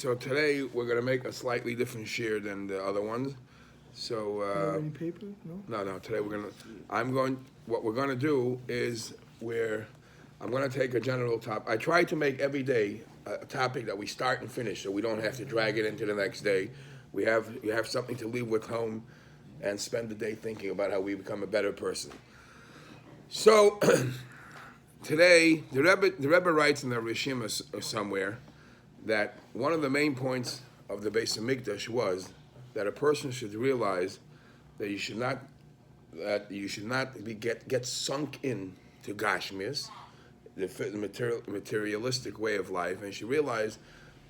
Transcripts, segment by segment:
So today we're going to make a slightly different share than the other ones. So Any paper? No. no. Today what we're going to do is I'm going to take a general topic. I try to make every day a topic that we start and finish, so we don't have to drag it into the next day. You have something to leave with home, and spend the day thinking about how we become a better person. So today the Rebbe writes in the Rishima somewhere that one of the main points of the BeisHamikdash was that a person should realize that you should not get sunk in to Gashmias, the materialistic way of life, and you should realize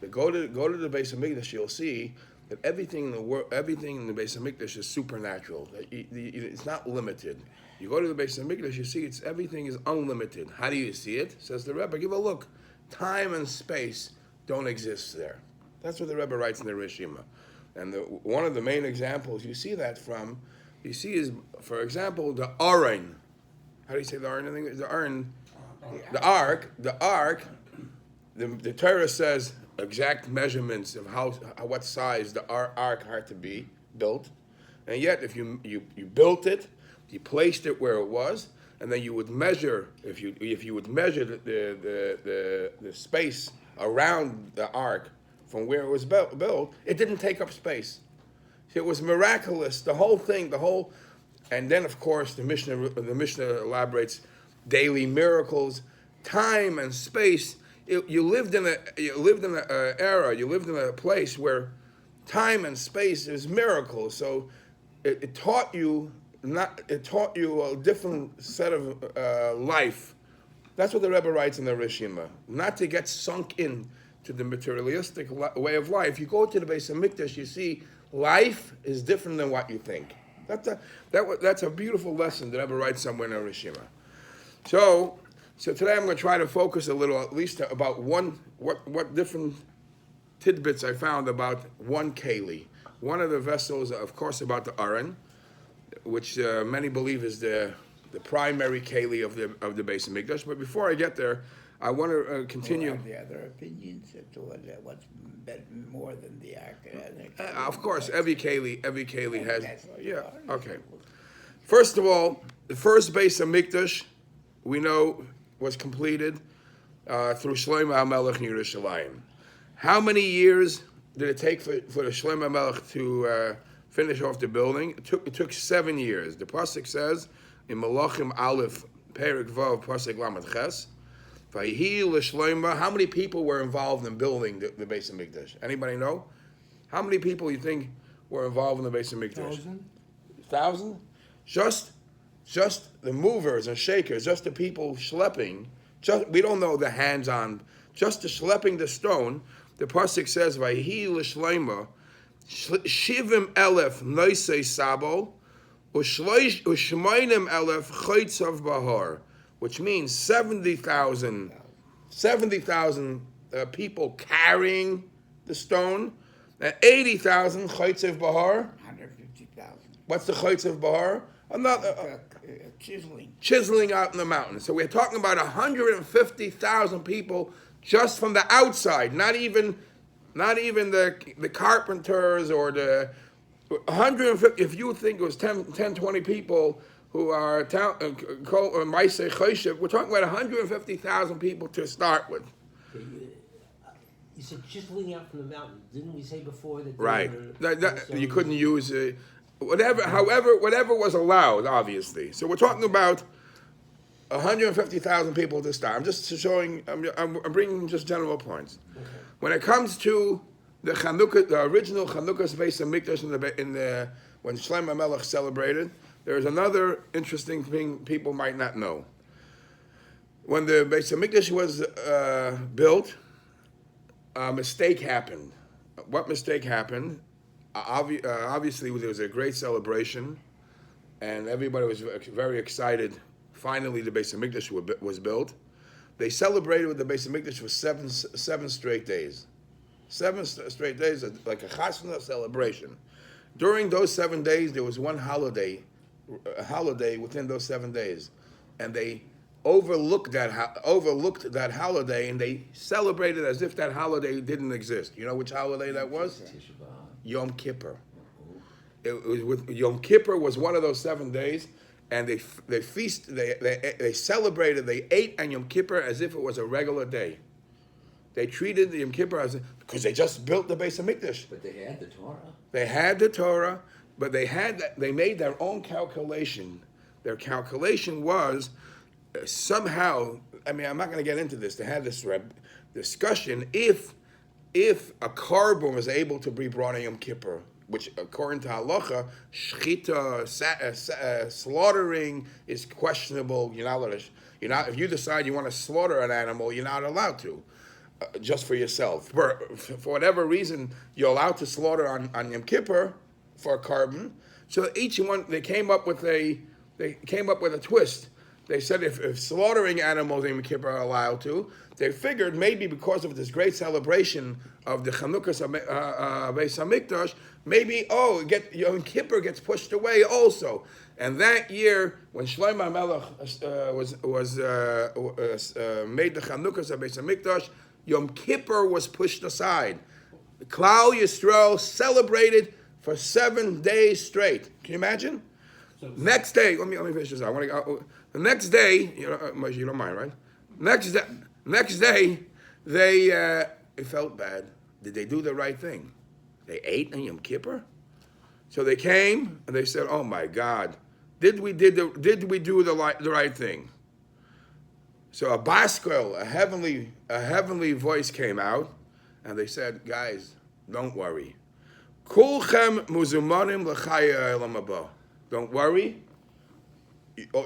that go to the BeisHamikdash, you'll see that everything in the world, everything in the BeisHamikdash is supernatural. It's not limited. You go to the BeisHamikdash, you see everything is unlimited. How do you see it? Says the Rebbe. Give a look. Time and space don't exist there. That's what the Rebbe writes in the Rishima. And one of the main examples you see that from, is, for example, the Aron. How do you say the Aron? The Aron, the Ark. The Torah says exact measurements of what size the Ark had to be built, and yet if you built it, you placed it where it was, and then you would measure if you would measure the space around the Ark from where it was built, it didn't take up space. It was miraculous. The whole thing, and then of course the Mishnah elaborates daily miracles, time and space. You lived in an era. You lived in a place where time and space is miracles. So it taught you a different set of life. That's what the Rebbe writes in the Rishima. Not to get sunk in to the materialistic way of life. You go to the BeisHamikdash, you see life is different than what you think. That's a beautiful lesson that the Rebbe writes somewhere in the Rishima. So today I'm going to try to focus a little, at least about what different tidbits I found about one keli. One of the vessels, of course, about the Aron, which many believe is the primary keli of the BeisHamikdash. But before I get there, I want to continue. Well, the other opinions as to what's better more than the Ark. Of course, every keli has. Yeah. Okay. Okay. First of all, the first BeisHamikdash we know was completed through Shlomo HaMelech in Yerushalayim. How many years did it take for the Shlomo HaMelech to finish off the building? It took 7 years. The pasuk says in Malachim Aleph Perek Vav pasuk Lamed Ches, Vayihi l'Shlomo. How many people were involved in building the BeisHamikdash? Anybody know? How many people you think were involved in the BeisHamikdash? 1,000? Just the movers and shakers, just the people schlepping. We don't know the hands-on. Just the schlepping the stone. The pasuk says, "Vayhi l'shleima shivim elef noisei sabo u'shmeinim elef chaytzav bahar," which means 70,000 people carrying the stone, and 80,000 chaytzav bahar. 150,000. What's the chaytzav bahar? Chiseling out in the mountains. So we're talking about 150,000 people just from the outside, not even the carpenters or the 150. If you think it was 10, 20 people who are Maisei Choshev, we're talking about 150,000 people to start with. You said chiseling out from the mountain. Didn't we say before that? Right. You couldn't use whatever was allowed, obviously. So we're talking about 150,000 people to start. I'm just showing. I'm bringing just general points. Okay. When it comes to the Chanukah, the original Chanukah's BeisHamikdash when Shlomo HaMelech celebrated, there's another interesting thing people might not know. When the BeisHamikdash was built, a mistake happened. What mistake happened? Obviously, there was a great celebration, and everybody was very excited. Finally, the BeisHamikdash was built. They celebrated with the BeisHamikdash for seven straight days. 7 straight days, like a chasna celebration. During those 7 days, there was one holiday, a holiday within those 7 days, and they overlooked that holiday, and they celebrated as if that holiday didn't exist. You know which holiday that was? Tisha B'Av. Yom Kippur. It was with Yom Kippur was one of those 7 days, and they celebrated, they ate on Yom Kippur as if it was a regular day. They treated the Yom Kippur because they just built the BeisHamikdash. But they had the Torah. They had the Torah, but they made their own calculation. Their calculation was somehow. I mean, I'm not going to get into this. They had this discussion if a carbon was able to be brought on Yom Kippur, which according to halacha, shchita, slaughtering is questionable. You're not if you decide you want to slaughter an animal, you're not allowed to. Just for yourself. For whatever reason, you're allowed to slaughter on Yom Kippur for a carbon. So each one, they came up with a twist. They said if slaughtering animals in Yom Kippur are allowed to, they figured maybe because of this great celebration of the Chanukah BeisHamikdash, maybe Yom Kippur gets pushed away also. And that year, when Shlomo HaMelech made the Chanukah BeisHamikdash, Yom Kippur was pushed aside. The Klal Yisrael celebrated for 7 days straight. Can you imagine? Next day, let me finish this. I want to go. The next day, you don't mind, right? Next day, they felt bad. Did they do the right thing? They ate on Yom Kippur. So they came and they said, "Oh my God, did we do the right thing?" So a baskel, a heavenly voice came out, and they said, "Guys, don't worry. Kulchem muzumanim l'chaya olam haba. Don't worry.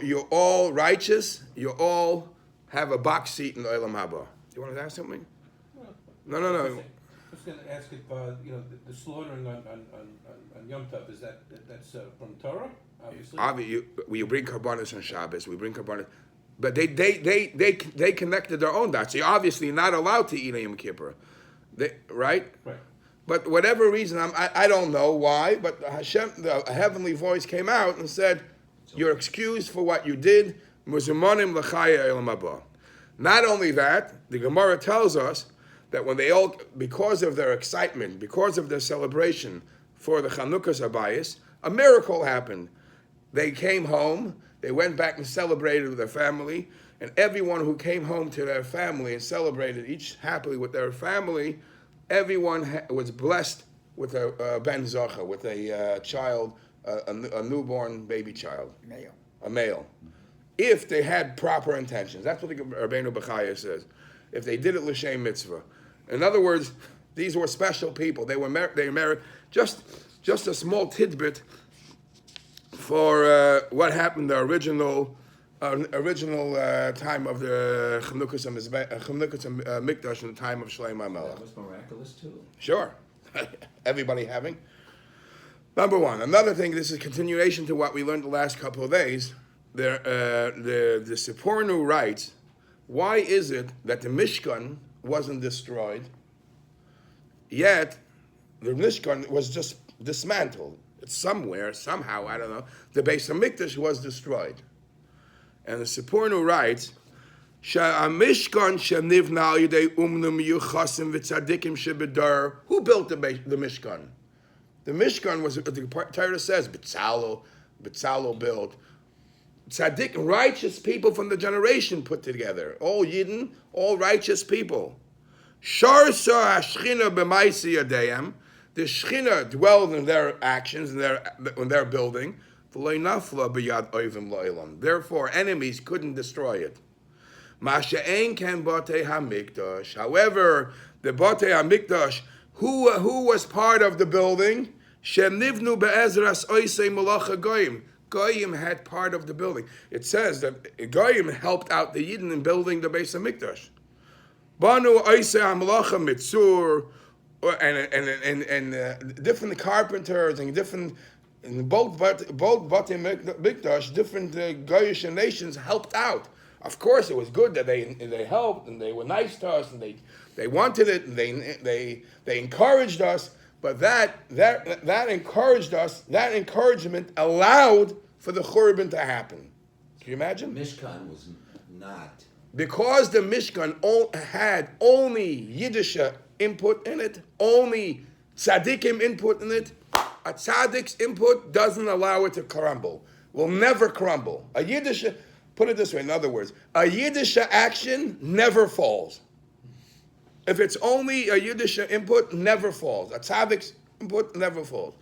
You're all righteous. You all have a box seat in the olam haba." You want to ask something? No. I was going to ask if the slaughtering on Yom Tov that's from Torah, obviously. We bring karbanos on Shabbos. We bring karbanos. But they connected their own dots. You're obviously not allowed to eat on Yom Kippur, right? Right. But whatever reason, I don't know why. But Hashem, the heavenly voice came out and said, "You're excused for what you did." Muzumanim l'chaya olam haba. Not only that, the Gemara tells us that when they all, because of their excitement, because of their celebration for the Chanukah's Abayis, a miracle happened. They came home. They went back and celebrated with their family, and everyone who came home to their family and celebrated each happily with their family, everyone was blessed with a ben zocha, with a child, a newborn baby child, a male. If they had proper intentions. That's what the Rabbeinu Bechaya says. If they did it l'shem mitzvah. In other words, these were special people. They were married. Just a small tidbit for what happened the original time of the Chanukah Mikdash in the time of Shlomo HaMelech. That was miraculous too. Sure. Everybody having. Number one. Another thing, this is a continuation to what we learned the last couple of days. The Sforno writes, why is it that the Mishkan wasn't destroyed, yet the Mishkan was just dismantled? It's somewhere, somehow, I don't know. The BeisHamikdash was destroyed. And the Sforno writes, Mishkan shenivna al yedei umnum yuchasim v'tzadikim shebedar. Who built the Mishkan? The Mishkan was, the Torah says, B'tzalo built. Tzaddik, righteous people from the generation put together. All Yidden, all righteous people. Sharsa hashchina b'maisi yadayim. The Shechina dwelled in their actions, in their building. Therefore, enemies couldn't destroy it. However, the Batei HaMikdash, who was part of the building, Goyim had part of the building. It says that Goyim helped out the Yidden in building the BeisHamikdash. Banu Oisei HaMelacha Mitzur, and different carpenters and different, in both Batei Mikdash, different Goyish nations helped out. Of course, it was good that they helped and they were nice to us and they wanted it and they encouraged us. But that encouraged us. That encouragement allowed for the Churban to happen. Can you imagine? Mishkan was not. Because the Mishkan had only Yiddish input in it, only tzaddikim input in it, a tzaddik's input doesn't allow it to crumble. Will never crumble. A Yiddish, put it this way, in other words, a Yiddish action never falls. If it's only a Yiddish input, never falls. A tzaddik's input never falls.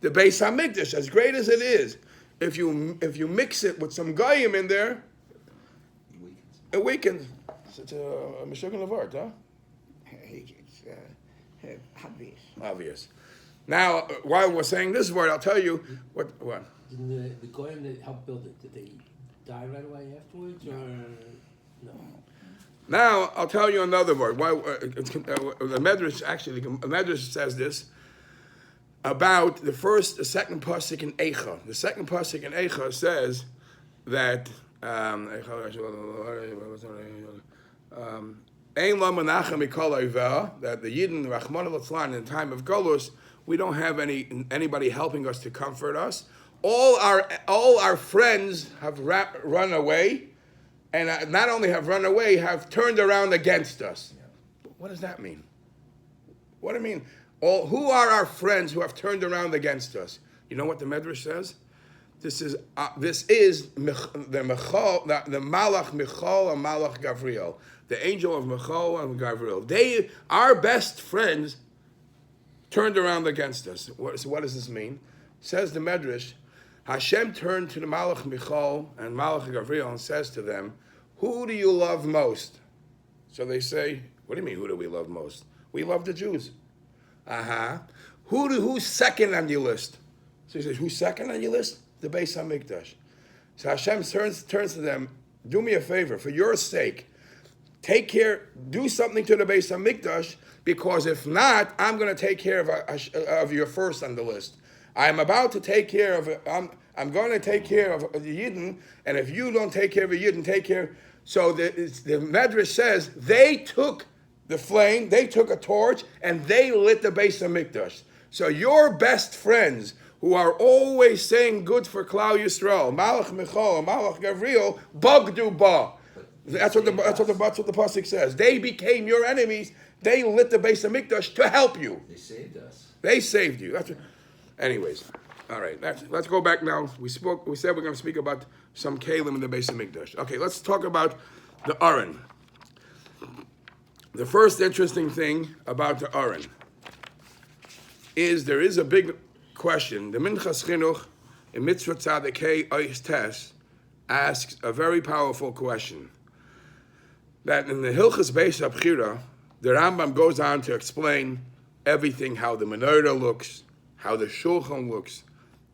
The BeisHamikdash, as great as it is, if you mix it with some goyim in there, it weakens. It's a Meshuggah of art, huh? It's obvious. Obvious. Now, while we're saying this word, I'll tell you what. Didn't the goyim that helped build it, did they die right away afterwards, or no? Now, I'll tell you another word. Why the Medrash actually, the Medrash says this about the second pasuk in Eicha. The second pasuk in Eicha says that Ein lo menachem mikol oiveh, that the Yidden, Rachmana litzlan, in the time of Golus, we don't have anybody helping us to comfort us. All our friends have run away, and not only have run away, have turned around against us. What does that mean? What do you mean? Who are our friends who have turned around against us? You know what the Medrash says? This is the Malach Michal and Malach Gavriel, the angel of Michal and Gavriel. Our best friends, turned around against us. So what does this mean? Says the Medrash, Hashem turned to the Malach Michal and Malach Gavriel and says to them, "Who do you love most?" So they say, "What do you mean? Who do we love most? We love the Jews." Who's second on your list? So he says, "Who's second on your list?" The BeisHamikdash. So Hashem turns to them, do me a favor, for your sake, take care, do something to the BeisHamikdash, because if not, I'm going to take care of your first on the list. I'm about to take care of, I'm going to take care of the Yidden, and if you don't take care of the Yidden, take care. So the Medrash says, they took the flame, they took a torch, and they lit the BeisHamikdash. So your best friends, who are always saying good for Klal Yisrael, Malach Michal and Malach Gavriel, Bagdu Ba. That's what the pasuk says. They became your enemies. They lit the BeisHamikdash to help you. They saved us. They saved you. Anyways, all right. Let's go back now. We said we're going to speak about some kalim in the BeisHamikdash. Okay, let's talk about the Aron. The first interesting thing about the Aron is there is a big question. The Minchas Chinuch in Mitzvah Tzadikei Ois Tes asks a very powerful question. That in the Hilchas Beis Abchira, the Rambam goes on to explain everything, how the menorah looks, how the shulchan looks,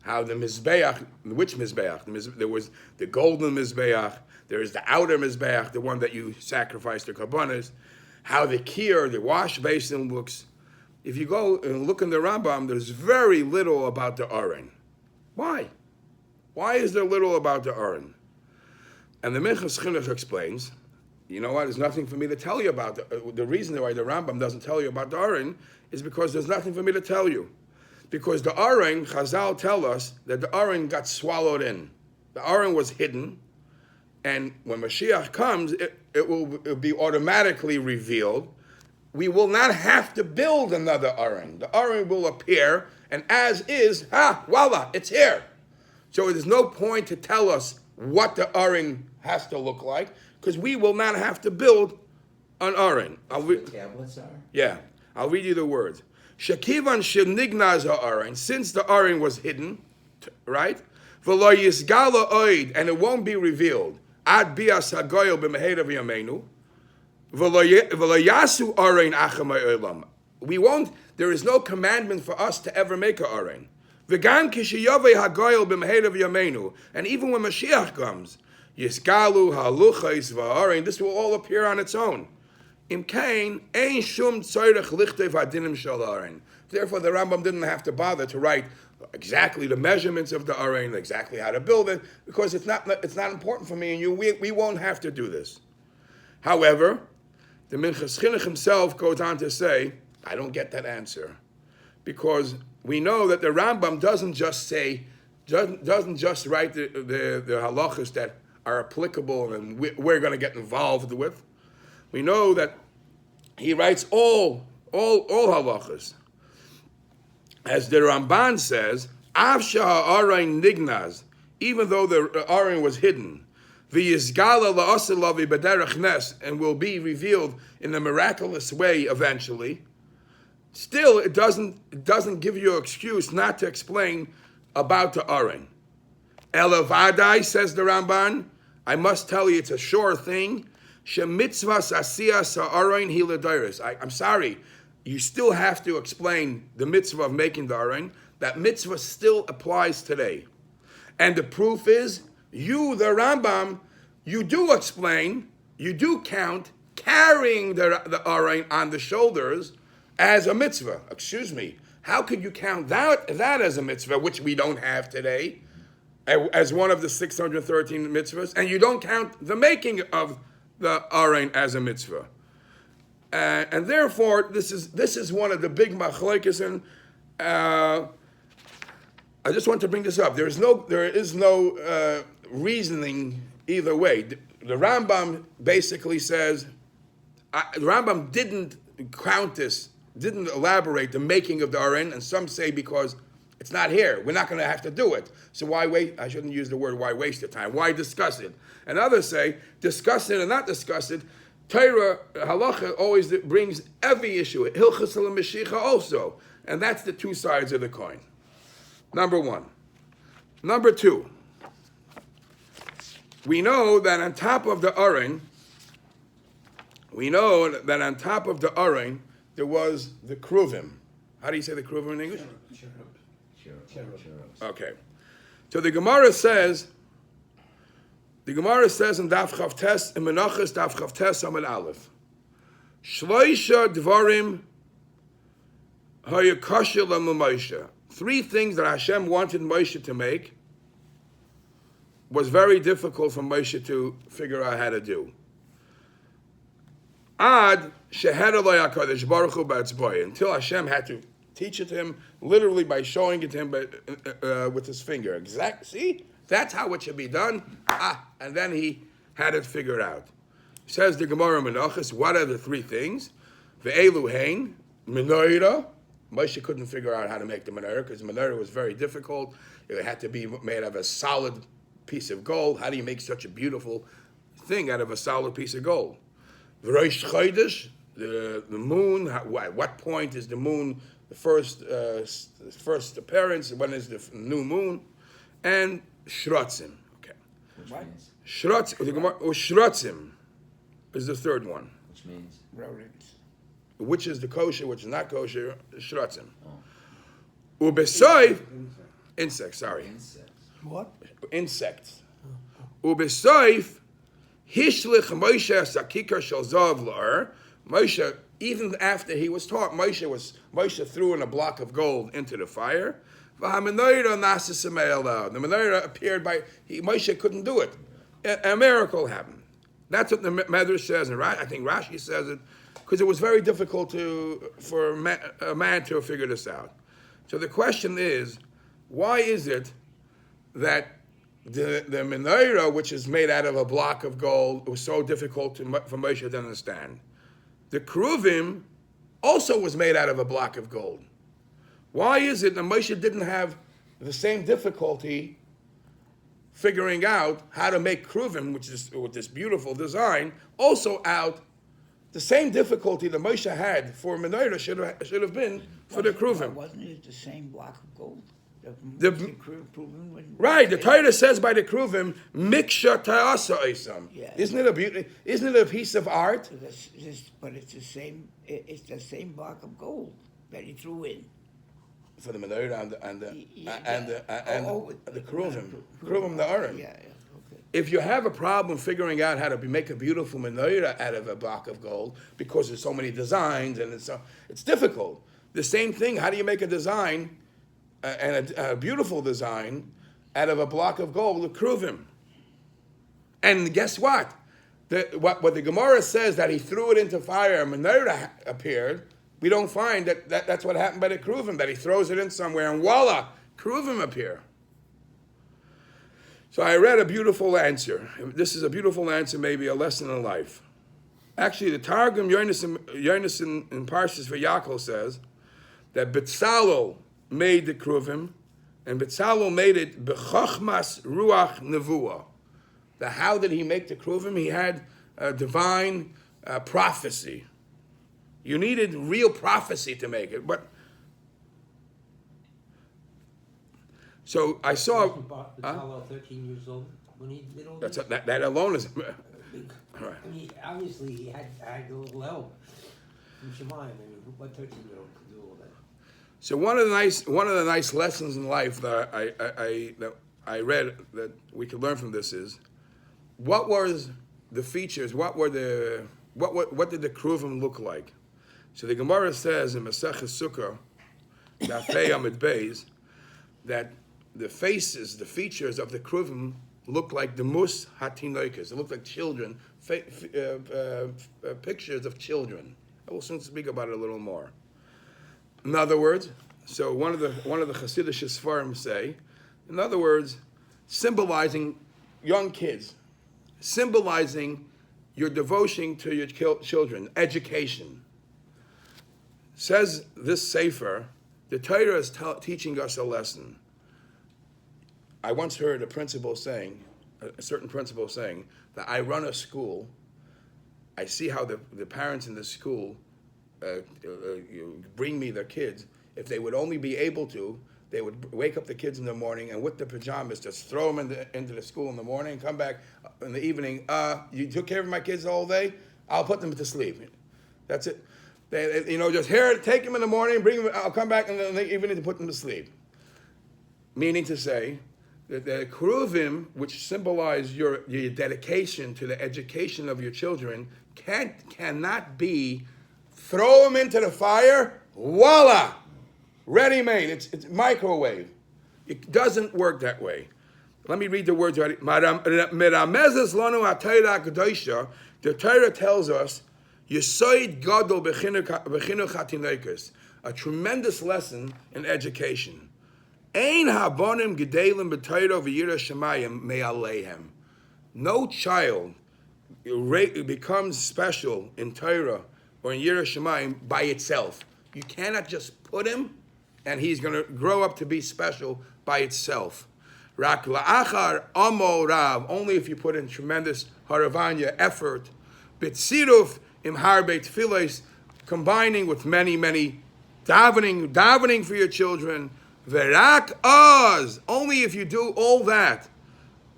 how the mizbeach, which mizbeach? There was the golden mizbeach, there is the outer mizbeach, the one that you sacrifice the karbanos, how the kir, the wash basin looks. If you go and look in the Rambam, there's very little about the Aron. Why? Why is there little about the Aron? And the Minchas Chinuch explains, you know what, there's nothing for me to tell you about. The reason why the Rambam doesn't tell you about the Aron is because there's nothing for me to tell you. Because the Aron, Chazal tell us that the Aron got swallowed in. The Aron was hidden, and when Mashiach comes, it will be automatically revealed. We will not have to build another Aron. The Aron will appear, and as is, voila, it's here. So there's no point to tell us what the Aron has to look like, because we will not have to build an Aron. The tablets are? Yeah, I'll read you the words. Shakivan shenignaz ha'aron, since the Aron was hidden, right? V'lo yisgala oid, and it won't be revealed. Ad bias hagoyel b'mehedav yameinu. V'lo yasu aron achamay olam. We won't. There is no commandment for us to ever make a Aron. V'gam kishiyavei hagoyel b'mehedav yameinu, and even when Mashiach comes, yisgalu haluchais v'aron. This will all appear on its own. Imkain ein shum tzorech lichtev hadinim shel Aron. Therefore, the Rambam didn't have to bother to write exactly the measurements of the Aron, exactly how to build it, because it's not important for me and you. We won't have to do this. However, the Minchas Chinuch himself goes on to say, I don't get that answer, because we know that the Rambam doesn't just write the halachas that are applicable and we're going to get involved with. We know that he writes all halachas. As the Ramban says, Avsha ha'arein nignaz, even though the arein was hidden, v'yizgala la'asalavi b'derech nes, and will be revealed in a miraculous way eventually, still it doesn't give you an excuse not to explain about the arein. Elavadai, says the Ramban, I must tell you it's a sure thing. Shemitzvah asiyas ha'arein hi l'dairos. I'm sorry, you still have to explain the mitzvah of making the arein. That mitzvah still applies today. And the proof is, you, the Rambam, you do explain, you do count carrying the arein on the shoulders as a mitzvah. Excuse me, how could you count that as a mitzvah, which we don't have today, as one of the 613 mitzvahs, and you don't count the making of the arein as a mitzvah? And therefore, this is one of the big machlokes, and I just want to bring this up. There is no reasoning either way. The Rambam basically says the Rambam didn't count this, didn't elaborate the making of the arein, and some say because it's not here, we're not going to have to do it. So why wait? I shouldn't use the word why waste the time. Why discuss it? And others say discuss it and not discuss it. Torah halacha always brings every issue. Hilchas l'mashicha also, and that's the two sides of the coin. Number one. Number two. We know that on top of the arein, there was the kruvim. How do you say the kruvim in English? Okay. So the Gemara says in Daf Chavtes, in Menachos Daf Chavtes Amud Aleph, Shloisha Dvarim Hayakashil Moshe. Three things that Hashem wanted Moshe to make was very difficult for Moshe to figure out how to do. Ad Shehed Eloi HaKadosh Baruch Hu B'Atzboy, until Hashem had to teach it to him, literally by showing it to him with his finger. See? That's how it should be done. And then he had it figured out. Says the Gemara Menachos, what are the three things? Ve'elu hein, menorah. Moshe couldn't figure out how to make the menorah because the menorah was very difficult. It had to be made of a solid piece of gold. How do you make such a beautiful thing out of a solid piece of gold? V'rosh chodesh, the moon. At what point is the moon the first appearance? When is the new moon? And shrotzim. Okay. What? Shrotzim is the third one. Which means? Rodents. Which is the kosher, which is not kosher, shrotzim. Ubesoiv, insects, sorry. Insects. What? Insects. Ubesoiv, hishlich Moshe sakikar shel zav la'ar. Moshe, even after he was taught, Moshe threw in a block of gold into the fire. The menorah appeared Moshe couldn't do it. A miracle happened. That's what the Medrash says, and I think Rashi says it, because it was very difficult for a man to figure this out. So the question is, why is it that the menorah, which is made out of a block of gold, was so difficult for Moshe to understand? The kruvim also was made out of a block of gold. Why is it that Moshe didn't have the same difficulty figuring out how to make kruvim, which is with this beautiful design, also out the same difficulty that Moshe had for menorah should have been for the kruvim. Wasn't it the same block of gold? Right, the Torah says by the kruvim, miksha ta'asa isam. Yeah. Isn't it a beauty? Isn't it a piece of art? But it's the same. It's the same block of gold that he threw in. For the menorah and the kruvim, the aron. Yeah. Okay. If you have a problem figuring out how to make a beautiful menorah out of a block of gold because there's so many designs and it's difficult. The same thing. How do you make a design and a beautiful design out of a block of gold with kruvim? And guess what? What the Gemara says that he threw it into fire, and menorah appeared. We don't find that's what happened by the kruvim, that he throws it in somewhere and voila, kruvim appear. So I read a beautiful answer. This is a beautiful answer, maybe a lesson in life. Actually, the Targum Yonis in Parshas Vayakol says that Betzalel made the Kruvim, and Betzalel made it b'chochmas ruach nevuah. How did he make the Kruvim? He had a divine prophecy. You needed real prophecy to make it. But so I saw. Betzalel 13 years old when he did all this. That alone is. Right. I mean, obviously he had a little help from Shemayim. I mean, what 13-year-old could do all that? So one of the nice lessons in life that I read that we could learn from this is, what was the features? What did the Kruvim look like? So the Gemara says in Maseches Sukkah, Dafei Amid Beis, that the features of the Kruvim look like the mus hatinoikas. They look like children, pictures of children. I will soon speak about it a little more. In other words, so one of the Hasidic Sfarim say, in other words, symbolizing young kids, symbolizing your devotion to your children, education. Says this Sefer, the Torah is teaching us a lesson. I once heard a certain principal saying, that I run a school, I see how the parents in the school bring me their kids. If they would only be able to, they would wake up the kids in the morning and with the pajamas just throw them into the school in the morning and come back in the evening. You took care of my kids all day? I'll put them to sleep. That's it. They, just here, take them in the morning, bring them. I'll come back in the evening to put them to sleep. Meaning to say that the Kruvim, which symbolize your dedication to the education of your children, cannot be throw them into the fire, voila, ready-made. It's microwave. It doesn't work that way. Let me read the words right. The Torah tells us, Yesoid Gadol b'chinuch hatinoikos, a tremendous lesson in education. Ein habonim gedalim b'Torah v'yira shemayim me'aleihem. No child becomes special in Torah or in Yira Shemayim by itself. You cannot just put him and he's going to grow up to be special by itself. Rak la'achar amo rav, only if you put in tremendous haravanya effort. B'tziruf im harbe tfilos, combining with many davening for your children. Verak oz, only if you do all that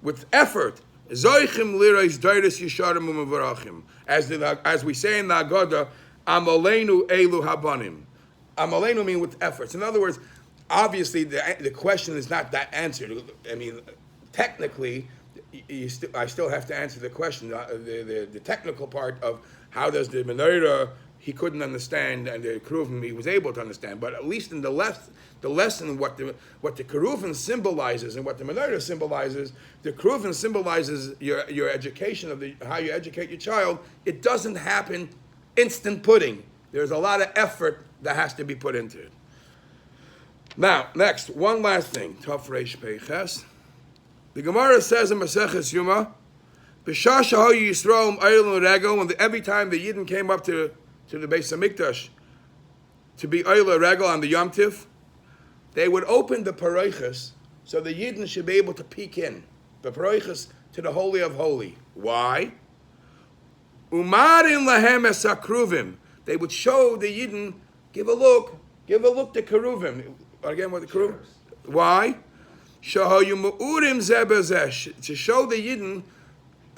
with effort. Zoichim lirais dairis yisharim u'mavarachim. As we say in the Haggadah, Amalenu elu habanim. Amalenu mean with efforts. In other words, obviously the question is not that answered. I mean, technically, I still have to answer the question, the technical part of how does the menorah he couldn't understand and the Keruvim he was able to understand. But at least in the lesson, what the Keruvim symbolizes and what the menorah symbolizes, the Keruvim symbolizes your education of how you educate your child. It doesn't happen instant pudding. There's a lot of effort that has to be put into it. Now, next, one last thing. Tov Reish Peiches. The Gemara says in Maseches Yuma, B'shah shahu Yisrael Eilun Rego, when every time the Yidden came up to the BeisHamikdash to be Eilun Rego on the Yom Tif, they would open the Paroiches so the Yidden should be able to peek in. The Paroiches to the Holy of Holy. Why? Umarin lahem esakruvim. They would show the Yidden, give a look to Keruvim. Again, what the Keruvim? Why? Shahoyu mu'urim zebezesh, to show the Yidden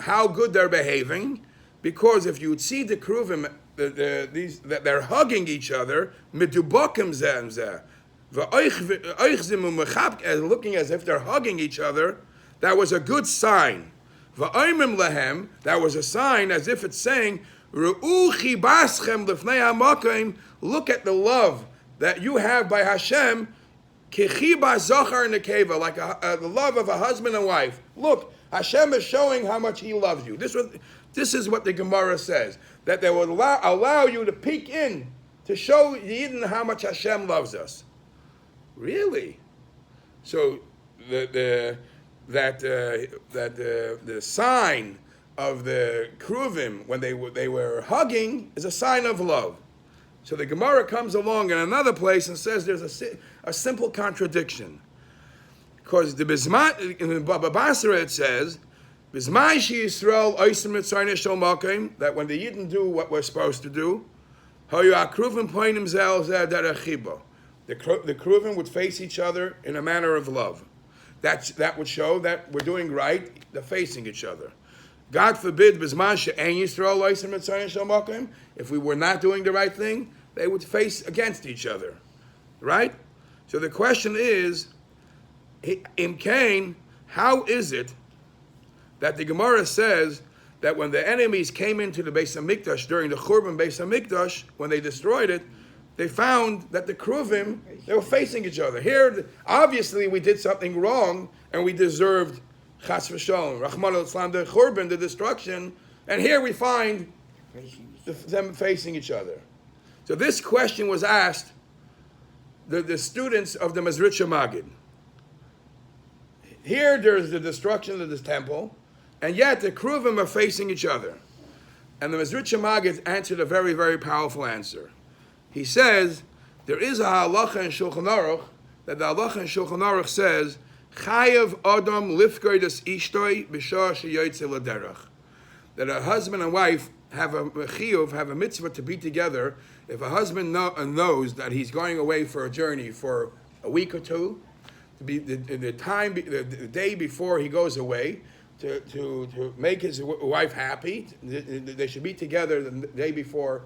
how good they're behaving, because if you would see the Keruvim, that they're hugging each other, midubakim zemzeh, looking as if they're hugging each other, that was a good sign. V'oimim lehem, that was a sign as if it's saying, Ru'uchi baschem lefnei hamakim, look at the love that you have by Hashem, kichiba zachar nekeva, like the love of a husband and wife. Look, Hashem is showing how much He loves you. This is what the Gemara says, that they will allow you to peek in to show Yidden how much Hashem loves us. Really? So the that the sign of the Kruvim when they were hugging is a sign of love. So the Gemara comes along in another place and says there's a simple contradiction. Because the Bisman, in the Baba Basra it says, Bisman Shi Yisrael Oisim Mitzrayim Shel Makim, that when the Yidden do what we're supposed to do, Hoyu HaKruvim Poinim Zel Zeh Derech Chiba. The Kruvim would face each other in a manner of love. That would show that we're doing right, they're facing each other. God forbid, Bisman She'en Yisrael Oisim Mitzrayim Shel Makim, if we were not doing the right thing, they would face against each other. Right? So the question is, in Cain, how is it that the Gemara says that when the enemies came into the BeisHamikdash during the Churban BeisHamikdash, when they destroyed it, they found that the Kruvim, they were facing each other. Here, obviously, we did something wrong and we deserved Chas v'Shalom, Rahman al-Islam, the Churban, the destruction, and here we find them facing each other. So this question was asked the students of the Mezritcha Magid. Here there's the destruction of this temple, and yet the Kruvim are facing each other. And the Mezritcha Magid answered a very, very powerful answer. He says, there is a halacha in Shulchan Aruch, that the halacha in Shulchan Aruch says, Chayav Adam lifkei des ishtoi b'shah sheyotze l'derech. That a husband and wife have a chiyuv, have a mitzvah to be together. If a husband knows that he's going away for a journey for a week or two, to be the day before he goes away, to make his wife happy, they should be together the day before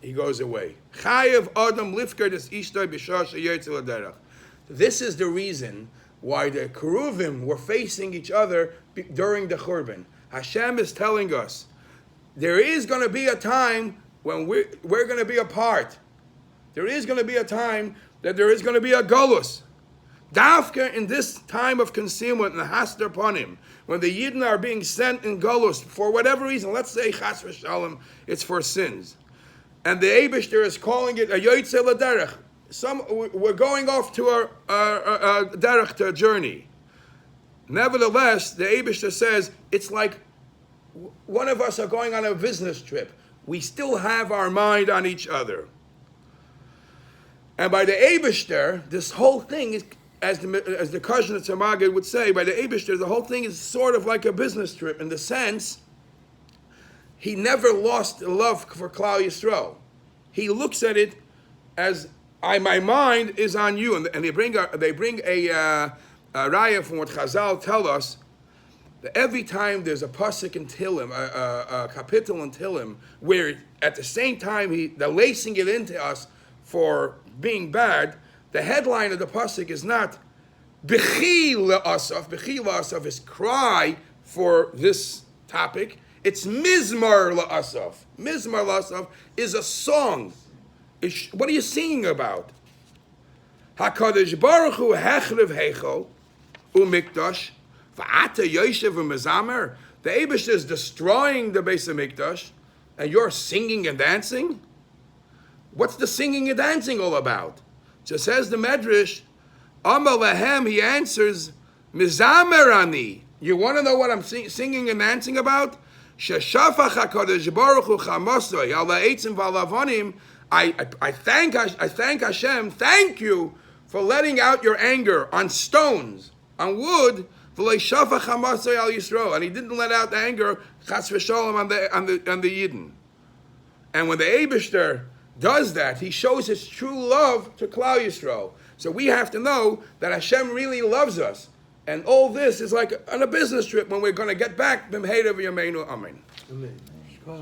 he goes away. Chayav Adam lifkei des ishtoi b'shah sheyotze l'derech. This is the reason why the Keruvim were facing each other during the Churban. Hashem is telling us, there is going to be a time when we're going to be apart. There is going to be a time that there is going to be a Golus. Dafka in this time of concealment, and Haster Panim, when the Yidden are being sent in Golus, for whatever reason, let's say Chas v'Shalom, it's for sins. And the Eibishter is calling it a Yoytze L'Derech. We're going off to a derech, to a journey. Nevertheless, the Eibishter says it's like one of us are going on a business trip. We still have our mind on each other. And by the Eibishter, this whole thing is, as the Kazhin Tzamagid would say, by the Eibishter, the whole thing is sort of like a business trip in the sense he never lost love for Klal Yisrael. He looks at it as my mind is on you, and they bring a raya from what Chazal tell us that every time there's a pasuk in Tehillim, a kapitel in Tehillim, where at the same time they're lacing it into us for being bad, the headline of the pasuk is not B'chi la'asaf. B'chi la'asaf is cry for this topic. It's Mizmar la'asaf. Mizmar la'asaf is a song. What are you singing about? HaKadosh Baruch Hu hechrev heichel u'mikdash v'ata yoshev u'mezamer. The Eibush is destroying the BeisHamikdash, and you're singing and dancing? What's the singing and dancing all about? So says the Medrash, Amar lehem, he answers, Mizamer ani. You want to know what I'm singing and dancing about? Sheshafach HaKadosh Baruch Hu chamasoi al ha'etzim v'alavanim. I thank Hashem, thank you for letting out your anger on stones, on wood, and he didn't let out the anger chas v'sholem on the Yidden. And when the Eibishter does that, he shows his true love to Klal Yisrael. So we have to know that Hashem really loves us. And all this is like on a business trip when we're going to get back. Amen.